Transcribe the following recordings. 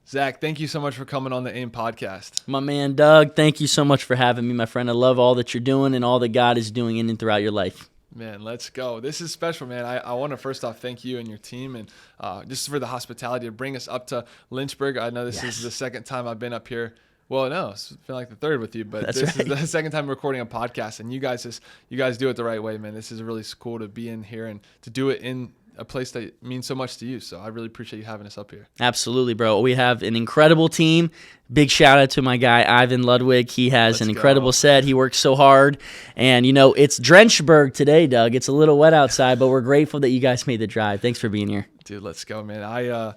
Zach, thank you so much for coming on the AIM podcast. My man, Doug, thank you so much for having me, my friend. I love all that you're doing and all that God is doing in and throughout your life. Man, let's go. This is special, man. I want to first off thank you and your team and just for the hospitality to bring us up to Lynchburg. I know this is the second time I've been up here. Well, no, it's been like the third with you, but this is the second time recording a podcast, and you guys do it the right way, man. This is really cool to be in here and to do it in a place that means so much to you. So I really appreciate you having us up here. Absolutely, bro. We have an incredible team. Big shout out to my guy, Ivan Ludwig. He has an incredible set. He works so hard. And, it's Drenchburg today, Doug. It's a little wet outside, but we're grateful that you guys made the drive. Thanks for being here. Dude, let's go, man.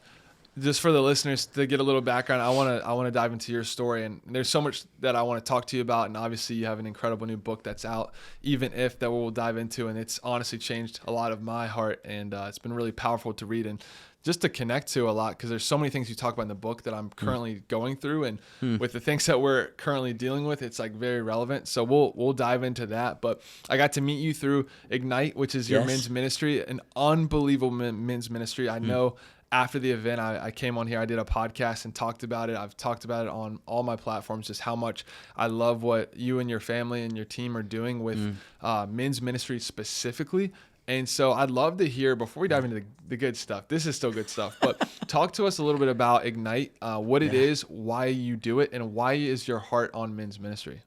Just for the listeners to get a little background, I want to dive into your story, and there's so much that I want to talk to you about, and obviously you have an incredible new book that's out, Even If, that we'll dive into, and it's honestly changed a lot of my heart, and it's been really powerful to read and just to connect to a lot, because there's so many things you talk about in the book that I'm currently going through, and with the things that we're currently dealing with, it's like very relevant. So we'll dive into that. But I got to meet you through Ignite, which is your men's ministry, an unbelievable men's ministry. I know. After the event, I came on here, I did a podcast and talked about it. I've talked about it on all my platforms, just how much I love what you and your family and your team are doing with men's ministry specifically. And so I'd love to hear, before we dive into the good stuff, this is still good stuff, but talk to us a little bit about Ignite, what it is, why you do it, and why is your heart on men's ministry?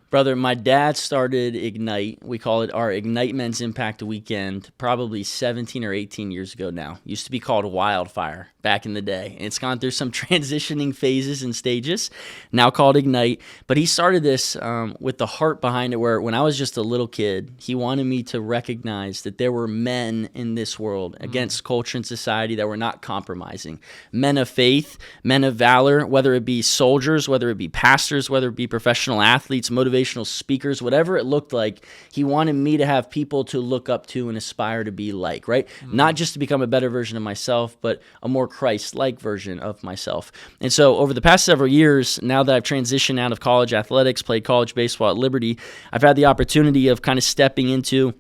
Brother, my dad started Ignite. We call it our Ignite Men's Impact Weekend, probably 17 or 18 years ago now. Used to be called Wildfire back in the day. It's gone through some transitioning phases and stages, now called Ignite. But he started this with the heart behind it, where when I was just a little kid, he wanted me to recognize that there were men in this world against culture and society that were not compromising. Men of faith, men of valor, whether it be soldiers, whether it be pastors, whether it be professional athletes, motivational speakers, whatever it looked like, he wanted me to have people to look up to and aspire to be like, right? Not just to become a better version of myself, but a more Christ-like version of myself. And so over the past several years, now that I've transitioned out of college athletics, played college baseball at Liberty, I've had the opportunity of kind of stepping into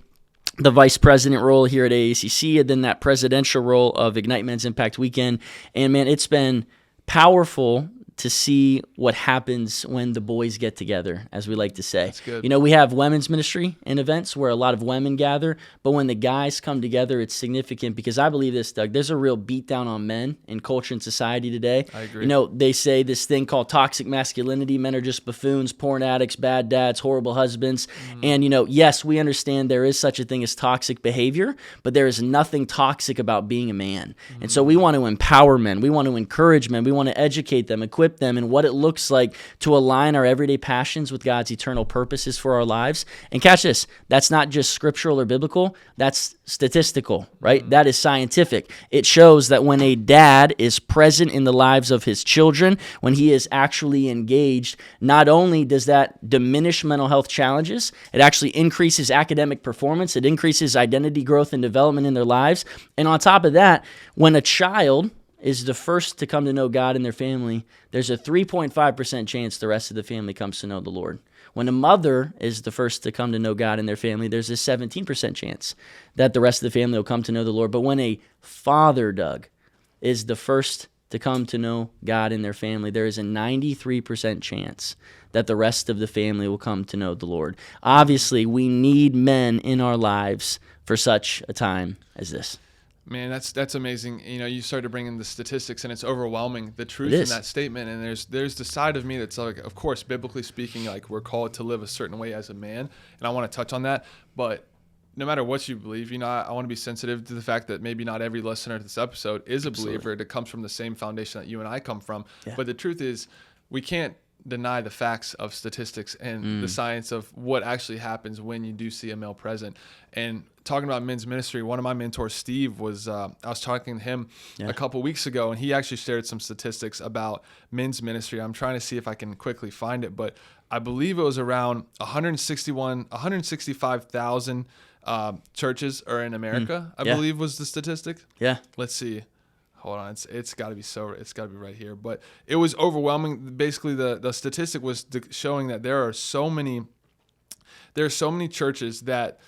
the vice president role here at AACC, and then that presidential role of Ignite Men's Impact Weekend. And man, it's been powerful to see what happens when the boys get together, as we like to say. That's good. We have women's ministry and events where a lot of women gather, but when the guys come together, it's significant, because I believe this, Doug, there's a real beatdown on men in culture and society today. I agree. They say this thing called toxic masculinity. Men are just buffoons, porn addicts, bad dads, horrible husbands. And, yes, we understand there is such a thing as toxic behavior, but there is nothing toxic about being a man. And so we want to empower men. We want to encourage men. We want to educate them, equip them and what it looks like to align our everyday passions with God's eternal purposes for our lives. And catch this, that's not just scriptural or biblical, that's statistical, right? That is scientific. It shows that when a dad is present in the lives of his children, when he is actually engaged, not only does that diminish mental health challenges, it actually increases academic performance, it increases identity growth and development in their lives. And on top of that, when a child is the first to come to know God in their family, there's a 3.5% chance the rest of the family comes to know the Lord. When a mother is the first to come to know God in their family, there's a 17% chance that the rest of the family will come to know the Lord. But when a father, Doug, is the first to come to know God in their family, there is a 93% chance that the rest of the family will come to know the Lord. Obviously, we need men in our lives for such a time as this. Man, that's amazing. You started to bring in the statistics, and it's overwhelming, the truth in that statement. And there's the side of me that's like, of course, biblically speaking, like we're called to live a certain way as a man, and I want to touch on that. But no matter what you believe, I want to be sensitive to the fact that maybe not every listener to this episode is a believer. It comes from the same foundation that you and I come from. Yeah. But the truth is, we can't deny the facts of statistics and the science of what actually happens when you do see a male present. And talking about men's ministry, one of my mentors, Steve, was I was talking to him a couple weeks ago, and he actually shared some statistics about men's ministry. I'm trying to see if I can quickly find it, but I believe it was around 165,000 churches are in America, I believe was the statistic. Yeah. Let's see. Hold on, it's got to be right here. But it was overwhelming. Basically, the statistic was showing that there are so many churches that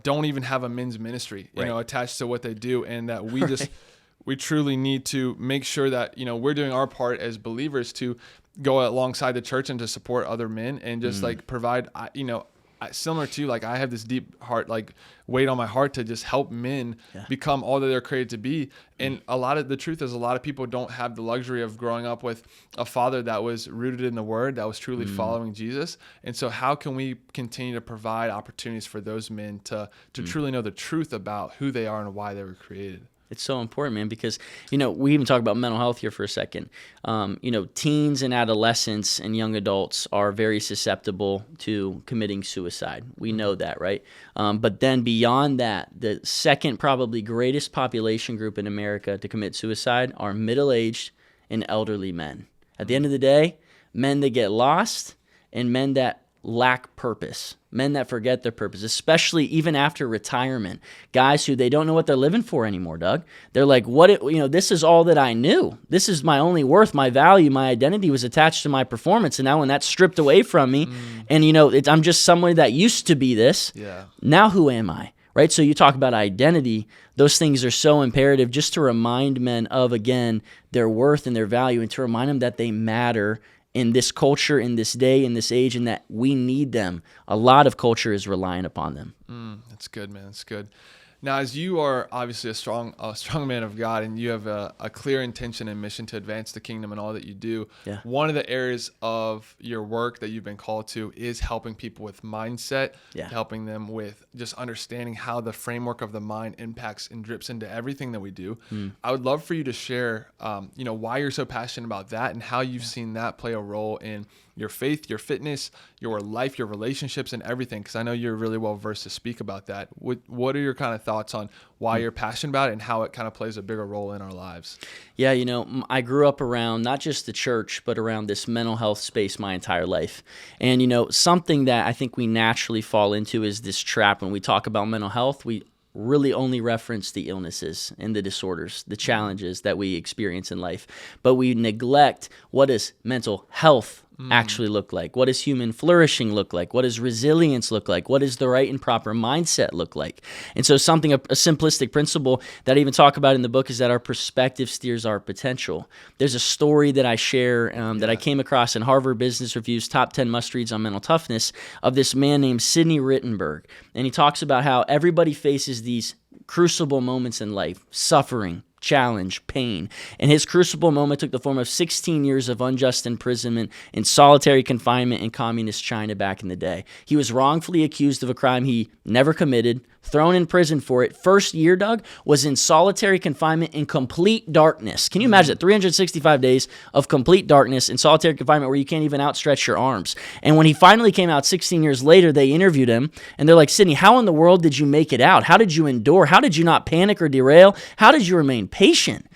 don't even have a men's ministry, attached to what they do, and that we we truly need to make sure that, we're doing our part as believers to go alongside the church and to support other men and just like provide, similar to like, I have this deep heart, like weight on my heart to just help men become all that they're created to be. And the truth is a lot of people don't have the luxury of growing up with a father that was rooted in the word, that was truly following Jesus. And so how can we continue to provide opportunities for those men to truly know the truth about who they are and why they were created? It's so important, man, because, we even talk about mental health here for a second. Teens and adolescents and young adults are very susceptible to committing suicide. We know that, right? But then beyond that, the second probably greatest population group in America to commit suicide are middle-aged and elderly men. At the end of the day, men that get lost and men that lack purpose, men that forget their purpose, especially even after retirement, guys who they don't know what they're living for anymore, Doug. They're like, this is all that I knew. This is my only worth, my value, my identity was attached to my performance. And now when that's stripped away from me and, I'm just somebody that used to be this, now who am I? Right? So you talk about identity. Those things are so imperative just to remind men of, again, their worth and their value and to remind them that they matter in this culture, in this day, in this age, and that we need them. A lot of culture is relying upon them. That's good, man. That's good. Now, as you are obviously a strong man of God, and you have a clear intention and mission to advance the kingdom and all that you do, one of the areas of your work that you've been called to is helping people with mindset, helping them with just understanding how the framework of the mind impacts and drips into everything that we do. I would love for you to share, why you're so passionate about that and how you've seen that play a role in your faith, your fitness, your life, your relationships, and everything, because I know you're really well versed to speak about that. What are your kind of thoughts on why you're passionate about it and how it kind of plays a bigger role in our lives? Yeah, I grew up around not just the church, but around this mental health space my entire life. And, something that I think we naturally fall into is this trap. When we talk about mental health, we really only reference the illnesses and the disorders, the challenges that we experience in life. But we neglect what does mental health actually look like? What does human flourishing look like? What does resilience look like? What does the right and proper mindset look like? And so a simplistic principle that I even talk about in the book is that our perspective steers our potential. There's a story that I share that I came across in Harvard Business Review's top 10 must-reads on mental toughness of this man named Sidney Rittenberg. And he talks about how everybody faces these crucible moments in life, suffering, challenge, pain. And his crucible moment took the form of 16 years of unjust imprisonment in solitary confinement in communist China back in the day. He was wrongfully accused of a crime he never committed, thrown in prison for it. First year, Doug, was in solitary confinement in complete darkness. Can you imagine it? 365 days of complete darkness in solitary confinement where you can't even outstretch your arms. And when he finally came out 16 years later, they interviewed him, and they're like, Sidney, how in the world did you make it out? How did you endure? How did you not panic or derail? How did you remain patient?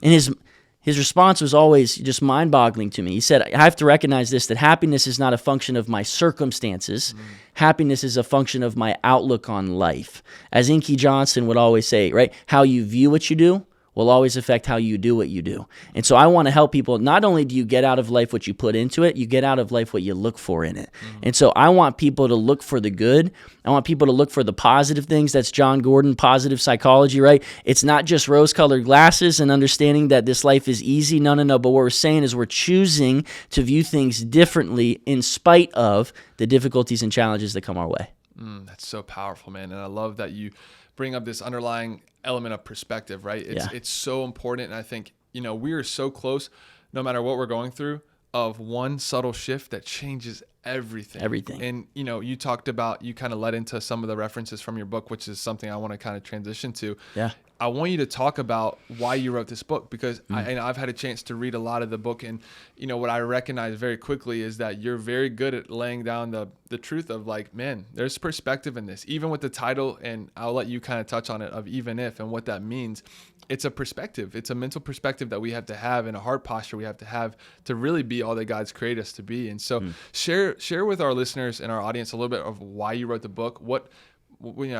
And his response was always just mind-boggling to me. He said, I have to recognize this, that happiness is not a function of my circumstances. Happiness is a function of my outlook on life. As Inky Johnson would always say, right? How you view what you do will always affect how you do what you do. And so I want to help people. Not only do you get out of life what you put into it, you get out of life what you look for in it. And so I want people to look for the good. I want people to look for the positive things. That's John Gordon, positive psychology, right? It's not just rose-colored glasses and understanding that this life is easy. No. But what we're saying is we're choosing to view things differently in spite of the difficulties and challenges that come our way. That's so powerful, man. And I love that you bring up this underlying element of perspective, right? It's so important. And I think, we are so close, no matter what we're going through, of one subtle shift that changes everything. And, you talked about, you kind of led into some of the references from your book, which is something I want to kind of transition to. Yeah. I want you to talk about why you wrote this book, because I've had a chance to read a lot of the book, and what I recognize very quickly is that you're very good at laying down the truth of like, man, there's perspective in this, even with the title, and I'll let you kind of touch on it, of even if and what that means. It's a perspective. It's a mental perspective that we have to have, and a heart posture we have to really be all that God's created us to be. And so share with our listeners and our audience a little bit of why you wrote the book,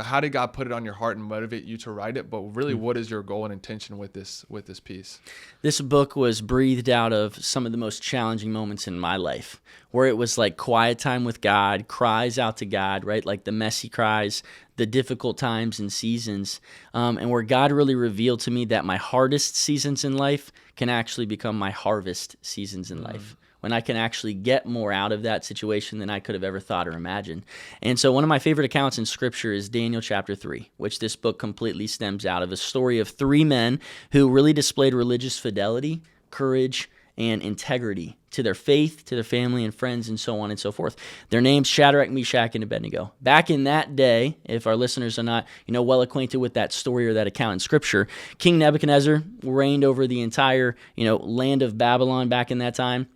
how did God put it on your heart and motivate you to write it? But really, what is your goal and intention with this piece? This book was breathed out of some of the most challenging moments in my life, where it was like quiet time with God, cries out to God, right? Like the messy cries, the difficult times and seasons, and where God really revealed to me that my hardest seasons in life can actually become my harvest seasons in life, when I can actually get more out of that situation than I could have ever thought or imagined. And so one of my favorite accounts in Scripture is Daniel chapter 3, which this book completely stems out of, a story of three men who really displayed religious fidelity, courage, and integrity to their faith, to their family and friends, and so on and so forth. Their names, Shadrach, Meshach, and Abednego. Back in that day, if our listeners are not, well acquainted with that story or that account in Scripture, King Nebuchadnezzar reigned over the entire, land of Babylon back in that time.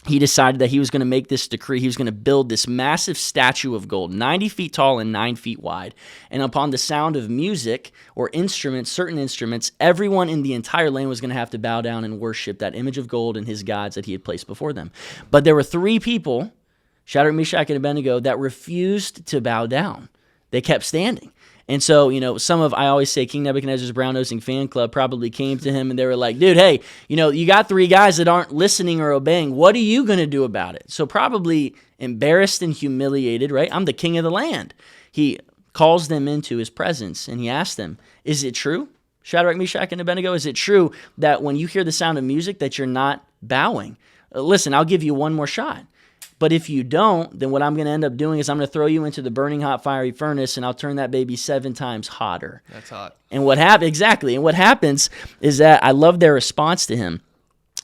He decided that he was going to make this decree. He was going to build this massive statue of gold, 90 feet tall and 9 feet wide. And upon the sound of music or instruments, certain instruments, everyone in the entire land was going to have to bow down and worship that image of gold and his gods that he had placed before them. But there were three people, Shadrach, Meshach, and Abednego, that refused to bow down. They kept standing. And so, I always say King Nebuchadnezzar's brown-nosing fan club probably came to him and they were like, dude, hey, you got three guys that aren't listening or obeying. What are you going to do about it? So probably embarrassed and humiliated, right? I'm the king of the land. He calls them into his presence and he asks them, is it true, Shadrach, Meshach, and Abednego? Is it true that when you hear the sound of music that you're not bowing? Listen, I'll give you one more shot. But if you don't, then what I'm going to end up doing is I'm going to throw you into the burning hot fiery furnace, and I'll turn that baby 7 times hotter. That's hot. And what happens is that I love their response to him.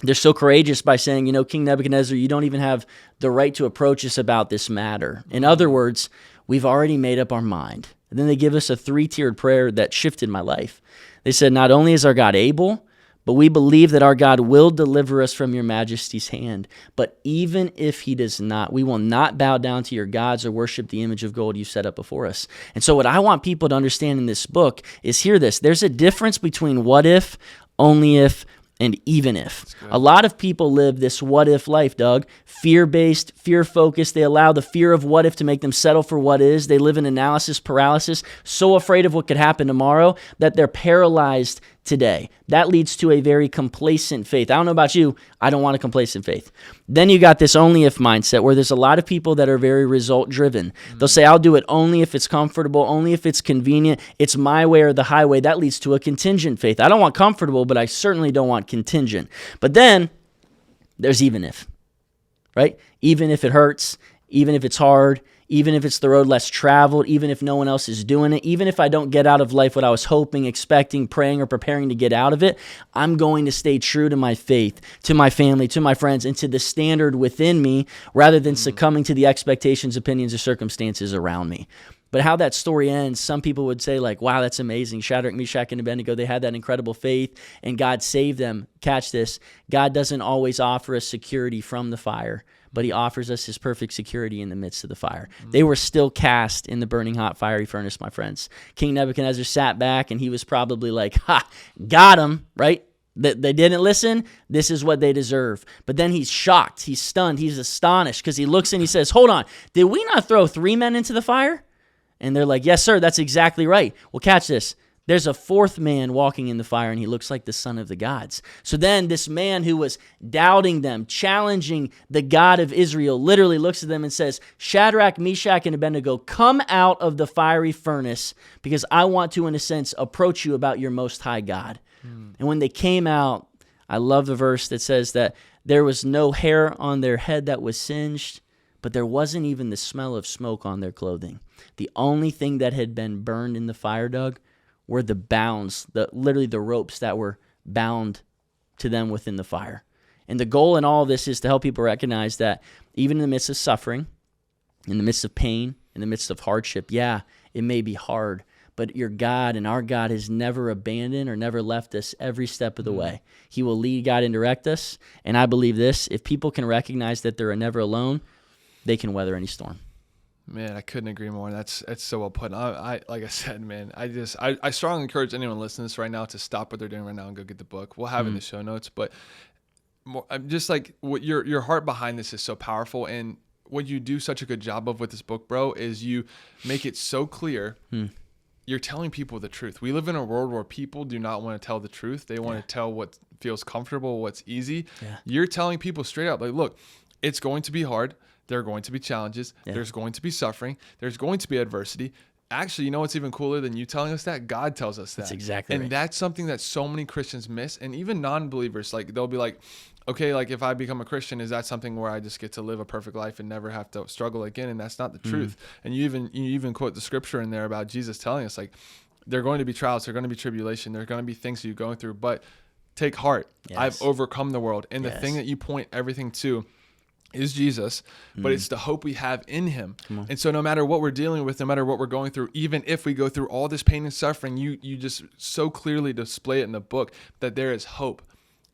They're so courageous by saying, King Nebuchadnezzar, you don't even have the right to approach us about this matter. In other words, we've already made up our mind. And then they give us a 3-tiered prayer that shifted my life. They said, not only is our God able, but we believe that our God will deliver us from your majesty's hand. But even if he does not, we will not bow down to your gods or worship the image of gold you set up before us. And so what I want people to understand in this book is hear this. There's a difference between what if, only if, and even if. A lot of people live this what if life, Doug. Fear-based, fear-focused. They allow the fear of what if to make them settle for what is. They live in analysis paralysis, so afraid of what could happen tomorrow that they're paralyzed today. That leads to a very complacent faith. I don't know about you. I don't want a complacent faith. Then you got this only if mindset where there's a lot of people that are very result driven. They'll say, I'll do it only if it's comfortable, only if it's convenient. It's my way or the highway. That leads to a contingent faith. I don't want comfortable, but I certainly don't want contingent. But then there's even if, right? Even if it hurts, even if it's hard, even if it's the road less traveled, even if no one else is doing it, even if I don't get out of life what I was hoping, expecting, praying, or preparing to get out of it, I'm going to stay true to my faith, to my family, to my friends, and to the standard within me rather than succumbing to the expectations, opinions, or circumstances around me. But how that story ends, some people would say like, wow, that's amazing. Shadrach, Meshach, and Abednego, they had that incredible faith and God saved them. Catch this. God doesn't always offer us security from the fire, but he offers us his perfect security in the midst of the fire. They were still cast in the burning hot fiery furnace, my friends. King Nebuchadnezzar sat back and he was probably like, ha, got him, right? They didn't listen. This is what they deserve. But then he's shocked. He's stunned. He's astonished because he looks and he says, hold on, did we not throw 3 men into the fire? And they're like, yes, sir, that's exactly right. Well, catch this. There's a 4th man walking in the fire, and he looks like the son of the gods. So then this man who was doubting them, challenging the God of Israel, literally looks at them and says, Shadrach, Meshach, and Abednego, come out of the fiery furnace because I want to, in a sense, approach you about your most high God. And when they came out, I love the verse that says that there was no hair on their head that was singed, but there wasn't even the smell of smoke on their clothing. The only thing that had been burned in the fire, Doug, were the bounds, literally the ropes that were bound to them within the fire. And the goal in all of this is to help people recognize that even in the midst of suffering, in the midst of pain, in the midst of hardship, yeah, it may be hard, but your God and our God has never abandoned or never left us every step of the way. He will lead, guide, and direct us. And I believe this, if people can recognize that they're never alone, they can weather any storm. Man, I couldn't agree more. That's so well put. I like I said, man, I strongly encourage anyone listening to this right now to stop what they're doing right now and go get the book. We'll have it in the show notes, but I'm just like what your heart behind this is so powerful. And what you do such a good job of with this book, bro, is you make it so clear. You're telling people the truth. We live in a world where people do not want to tell the truth. They want to tell what feels comfortable, what's easy. You're telling people straight up, like, look, it's going to be hard. There are going to be challenges. There's going to be suffering. There's going to be adversity. Actually, you know what's even cooler than you telling us that? God tells us that. That's exactly right. And that's something that so many Christians miss. And even non-believers, like, they'll be like, okay, like, if I become a Christian, is that something where I just get to live a perfect life and never have to struggle again? And that's not the truth. And you even quote the scripture in there about Jesus telling us, like, there are going to be trials, there are going to be tribulation, there are going to be things that you're going through, but take heart. I've overcome the world. And the thing that you point everything to is Jesus, but it's the hope we have in him. And so no matter what we're dealing with, no matter what we're going through, even if we go through all this pain and suffering, you just so clearly display it in the book that there is hope.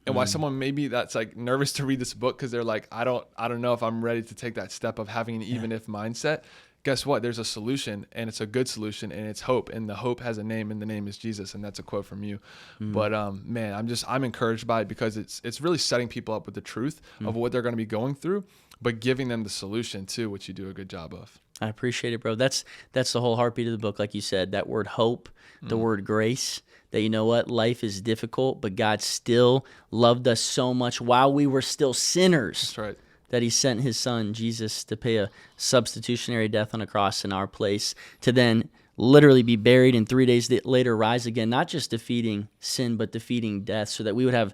And why someone maybe that's like nervous to read this book because they're like, I don't know if I'm ready to take that step of having an even if mindset. Guess what? There's a solution, and it's a good solution, and it's hope. And the hope has a name, and the name is Jesus. And that's a quote from you. But man, I'm encouraged by it because it's really setting people up with the truth of what they're going to be going through, but giving them the solution too, which you do a good job of. I appreciate it, bro. That's the whole heartbeat of the book, like you said. That word hope, the word grace. That, you know what, life is difficult, but God still loved us so much while we were still sinners. That's right. That he sent his son, Jesus, to pay a substitutionary death on a cross in our place, to then literally be buried and 3 days later rise again, not just defeating sin, but defeating death, so that we would have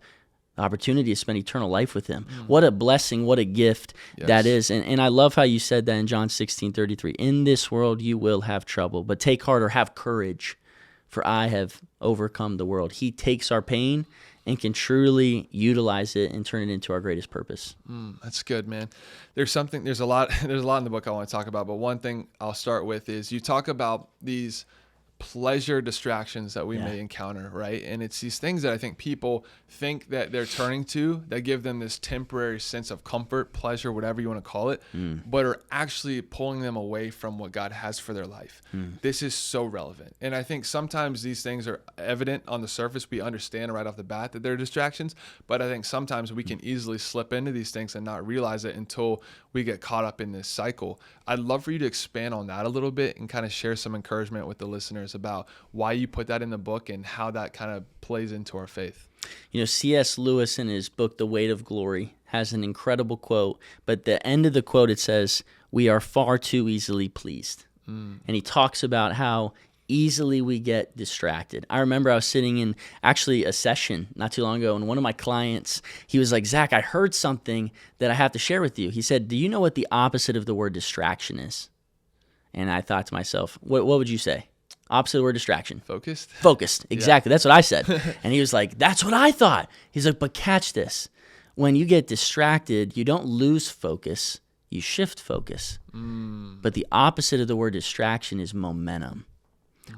the opportunity to spend eternal life with him. What a blessing, what a gift that is. And I love how you said that in John 16:33. In this world you will have trouble, but take heart or have courage, for I have overcome the world. He takes our pain and can truly utilize it and turn it into our greatest purpose. That's good, man. There's a lot in the book I want to talk about, but one thing I'll start with is you talk about these pleasure distractions that we may encounter, right? And it's these things that I think people think that they're turning to that give them this temporary sense of comfort, pleasure, whatever you want to call it, but are actually pulling them away from what God has for their life. This is so relevant. And I think sometimes these things are evident on the surface. We understand right off the bat that they're distractions, but I think sometimes we can easily slip into these things and not realize it until we get caught up in this cycle. I'd love for you to expand on that a little bit and kind of share some encouragement with the listeners about why you put that in the book and how that kind of plays into our faith. You know, C.S. Lewis in his book, The Weight of Glory, has an incredible quote, but at the end of the quote, it says, "We are far too easily pleased." And he talks about how easily we get distracted. I remember I was sitting in actually a session not too long ago, and one of my clients, he was like, "Zach, I heard something that I have to share with you." He said, "Do you know what the opposite of the word distraction is?" And I thought to myself, what would you say? Opposite of the word distraction. Focused. Exactly. That's what I said. And he was like, "That's what I thought." He's like, "But catch this. When you get distracted, you don't lose focus. You shift focus. But the opposite of the word distraction is momentum.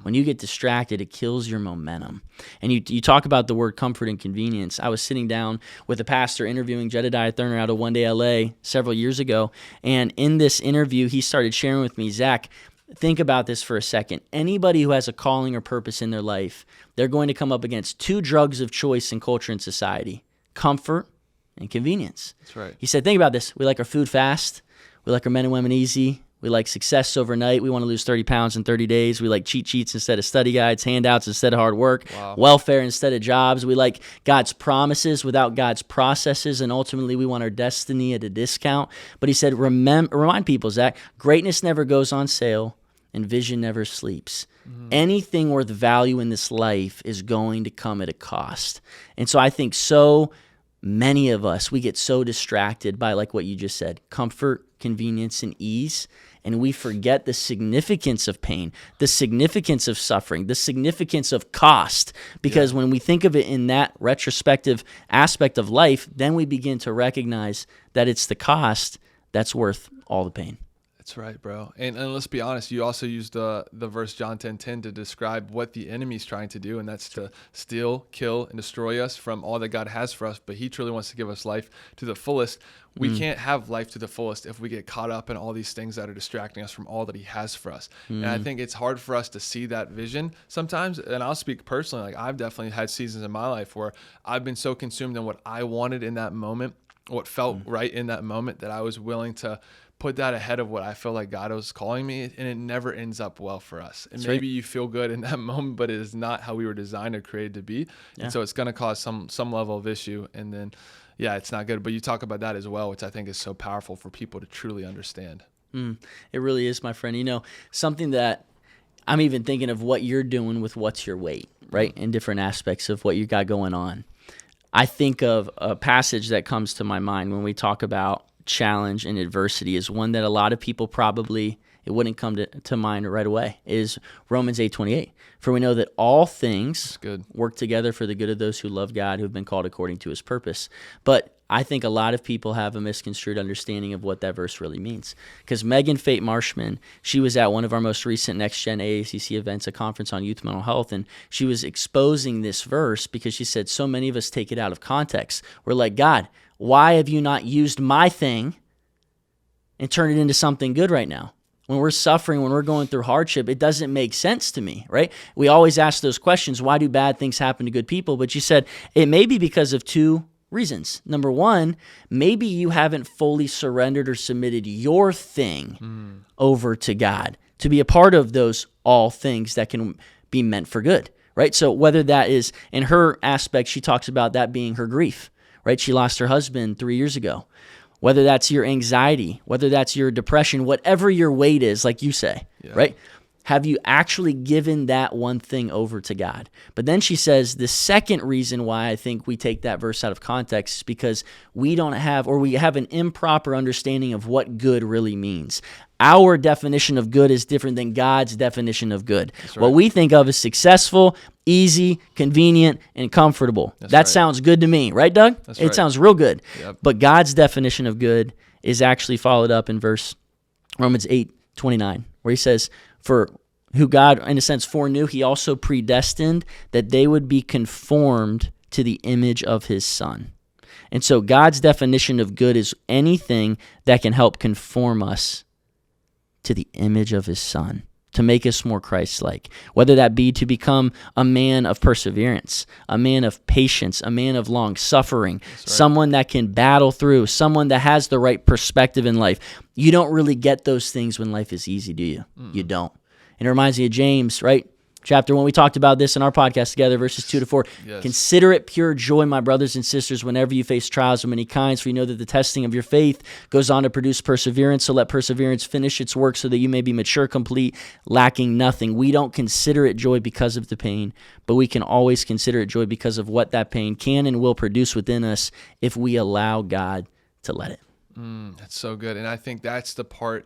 When you get distracted, it kills your momentum." And you talk about the word comfort and convenience. I was sitting down with a pastor interviewing Jedediah Thurner out of One Day LA several years ago. And in this interview, he started sharing with me, "Zach, think about this for a second. Anybody who has a calling or purpose in their life, they're going to come up against two drugs of choice in culture and society: comfort and convenience." That's right. He said, think about this. We like our food fast. We like our men and women easy. We like success overnight. We want to lose 30 pounds in 30 days. We like cheat sheets instead of study guides, handouts instead of hard work, welfare instead of jobs. We like God's promises without God's processes, and ultimately we want our destiny at a discount. But he said, remind people, Zach, greatness never goes on sale and vision never sleeps. Anything worth value in this life is going to come at a cost. And so I think so many of us, we get so distracted by, like what you just said, comfort, convenience, and ease, and we forget the significance of pain, the significance of suffering, the significance of cost, because when we think of it in that retrospective aspect of life, then we begin to recognize that it's the cost that's worth all the pain. That's right, bro. And let's be honest, you also used the verse John 10:10 to describe what the enemy's trying to do, and that's to steal, kill, and destroy us from all that God has for us. But he truly wants to give us life to the fullest. We can't have life to the fullest if we get caught up in all these things that are distracting us from all that he has for us. And I think it's hard for us to see that vision sometimes. And I'll speak personally, like I've definitely had seasons in my life where I've been so consumed in what I wanted in that moment what felt right in that moment, that I was willing to put that ahead of what I feel like God was calling me, and it never ends up well for us. And maybe you feel good in that moment, but it is not how we were designed or created to be. And so it's going to cause some level of issue, and then it's not good. But you talk about that as well, which I think is so powerful for people to truly understand. It really is, my friend. Something that I'm even thinking of what you're doing with What's Your Weight, right? In different aspects of what you got going on. I think of a passage that comes to my mind when we talk about challenge and adversity, is one that a lot of people probably, it wouldn't come to mind right away, is Romans 8:28. For we know that all things work together for the good of those who love God, who have been called according to his purpose. But I think a lot of people have a misconstrued understanding of what that verse really means. Because Megan Fate Marshman, she was at one of our most recent Next Gen AACC events, a conference on youth mental health, and she was exposing this verse because she said so many of us take it out of context. We're like, God, why have you not used my thing and turned it into something good right now? When we're suffering, when we're going through hardship, it doesn't make sense to me, right? We always ask those questions, why do bad things happen to good people? But you said it may be because of two reasons. Number one, maybe you haven't fully surrendered or submitted your thing over to God to be a part of those all things that can be meant for good, right? So whether that is, in her aspect, she talks about that being her grief, right? She lost her husband 3 years ago. Whether that's your anxiety, whether that's your depression, whatever your weight is, like you say, right? Have you actually given that one thing over to God? But then she says the second reason why I think we take that verse out of context is because we don't have, or we have an improper understanding of what good really means. Our definition of good is different than God's definition of good. Right. What we think of as successful, easy, convenient, and comfortable. That sounds good to me, right, Doug? It sounds real good. Yep. But God's definition of good is actually followed up in Romans 8:29, where he says, for who God, in a sense, foreknew, he also predestined that they would be conformed to the image of his Son. And so God's definition of good is anything that can help conform us to the image of his Son, to make us more Christ-like, whether that be to become a man of perseverance, a man of patience, a man of long-suffering, someone that can battle through, someone that has the right perspective in life. You don't really get those things when life is easy, do you? You don't. And it reminds me of James, right? Chapter 1, we talked about this in our podcast together, verses 2-4. Yes. Consider it pure joy, my brothers and sisters, whenever you face trials of many kinds, for you know that the testing of your faith goes on to produce perseverance. So let perseverance finish its work so that you may be mature, complete, lacking nothing. We don't consider it joy because of the pain, but we can always consider it joy because of what that pain can and will produce within us if we allow God to let it. That's so good. And I think that's the part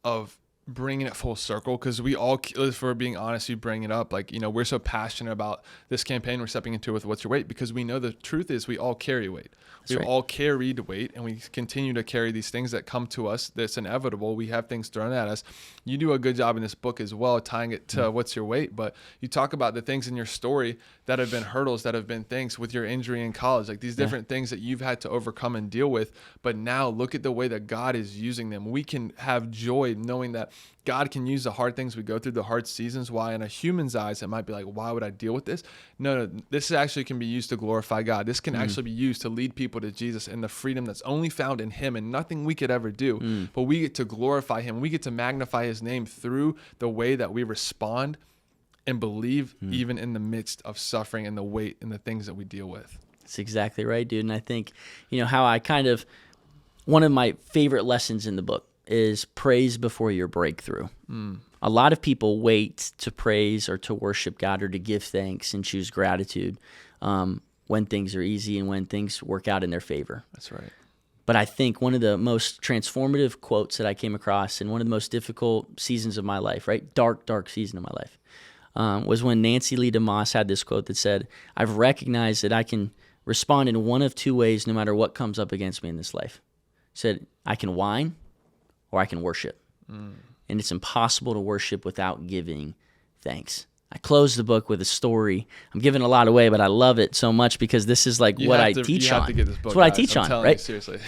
of bringing it full circle, because we all, if we're being honest, you bring it up, like, we're so passionate about this campaign we're stepping into with What's Your Weight, because we know the truth is we all carry weight. We all carried weight, and we continue to carry these things that come to us. That's inevitable. We have things thrown at us. You do a good job in this book as well, tying it to What's Your Weight, but you talk about the things in your story that have been hurdles, that have been things with your injury in college, like these different things that you've had to overcome and deal with. But now look at the way that God is using them. We can have joy knowing that God can use the hard things we go through, the hard seasons. Why in a human's eyes, it might be like, why would I deal with this? No, this actually can be used to glorify God. This can actually be used to lead people to Jesus and the freedom that's only found in him and nothing we could ever do. But we get to glorify him. We get to magnify his name through the way that we respond and believe even in the midst of suffering and the weight and the things that we deal with. That's exactly right, dude. And I think, how I one of my favorite lessons in the book is praise before your breakthrough. A lot of people wait to praise or to worship God or to give thanks and choose gratitude when things are easy and when things work out in their favor. That's right. But I think one of the most transformative quotes that I came across in one of the most difficult seasons of my life, right? Dark season of my life, was when Nancy Lee DeMoss had this quote that said, I've recognized that I can respond in one of two ways no matter what comes up against me in this life. She said, I can whine or I can worship. And it's impossible to worship without giving thanks. I close the book with a story. I'm giving a lot away, but I love it so much because this is like what I teach on. It's what I teach on, right? Seriously.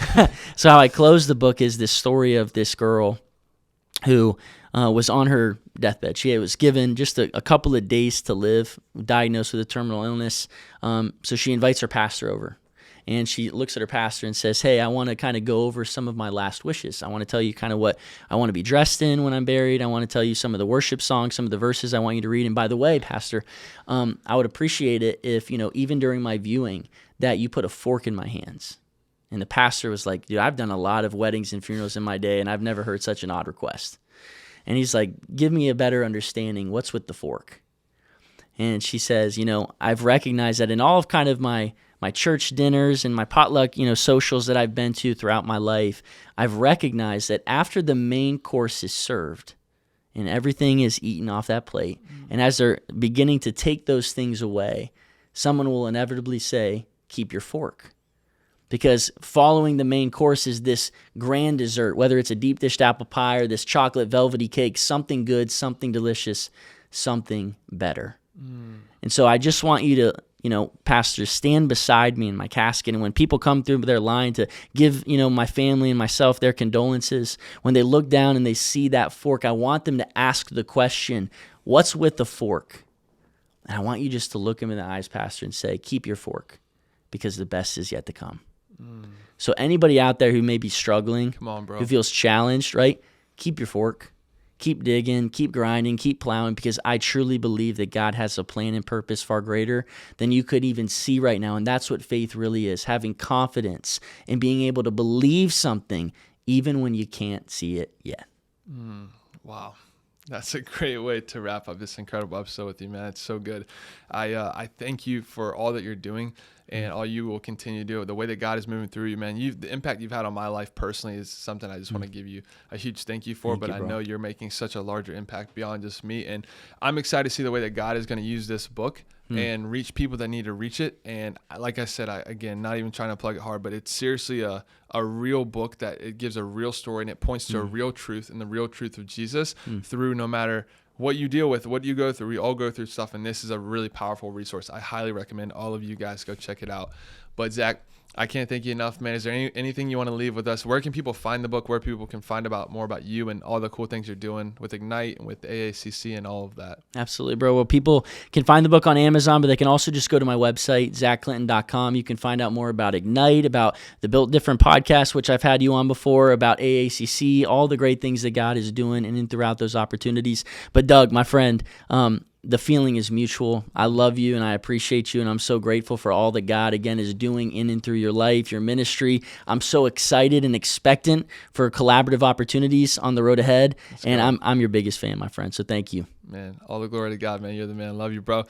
So how I close the book is this story of this girl who was on her deathbed. She was given just a couple of days to live, diagnosed with a terminal illness. So she invites her pastor over. and she looks at her pastor and says, hey, I want to kind of go over some of my last wishes. I want to tell you kind of what I want to be dressed in when I'm buried. I want to tell you some of the worship songs, some of the verses I want you to read. And by the way, Pastor, I would appreciate it if, even during my viewing, that you put a fork in my hands. And the pastor was like, dude, I've done a lot of weddings and funerals in my day, and I've never heard such an odd request. And he's like, give me a better understanding. What's with the fork? And she says, I've recognized that in all of kind of my church dinners and my potluck, socials that I've been to throughout my life, I've recognized that after the main course is served and everything is eaten off that plate, and as they're beginning to take those things away, someone will inevitably say, keep your fork. Because following the main course is this grand dessert, whether it's a deep dished apple pie or this chocolate velvety cake, something good, something delicious, something better. And so I just want you to, Pastor, stand beside me in my casket. And when people come through their line to give, my family and myself their condolences, when they look down and they see that fork, I want them to ask the question, what's with the fork? And I want you just to look them in the eyes, Pastor, and say, keep your fork, because the best is yet to come. So anybody out there who may be struggling, Come on, bro. who feels challenged, right? Keep your fork. Keep digging, keep grinding, keep plowing, because I truly believe that God has a plan and purpose far greater than you could even see right now. And that's what faith really is, having confidence and being able to believe something even when you can't see it yet. Wow. That's a great way to wrap up this incredible episode with you, man. It's so good. I thank you for all that you're doing and all you will continue to do. The way that God is moving through you, man, the impact you've had on my life personally is something I just want to give you a huge thank you for. But I know you're making such a larger impact beyond just me. And I'm excited to see the way that God is going to use this book and reach people that need to reach it. And like I said, again, not even trying to plug it hard, but it's seriously a real book that it gives a real story and it points to a real truth and the real truth of Jesus through no matter what you deal with, what you go through. We all go through stuff, and this is a really powerful resource. I highly recommend all of you guys go check it out. But Zach, I can't thank you enough, man. Is there anything you want to leave with us? Where can people find the book? Where people can find more about you and all the cool things you're doing with Ignite and with AACC and all of that? Absolutely, bro. Well, people can find the book on Amazon, but they can also just go to my website, zachclinton.com. You can find out more about Ignite, about the Built Different podcast, which I've had you on before, about AACC, all the great things that God is doing in and throughout those opportunities. But Doug, my friend, the feeling is mutual. I love you and I appreciate you, and I'm so grateful for all that God, again, is doing in and through your life, your ministry. I'm so excited and expectant for collaborative opportunities on the road ahead, and I'm your biggest fan, my friend, so thank you. Man, all the glory to God, man. You're the man. Love you, bro.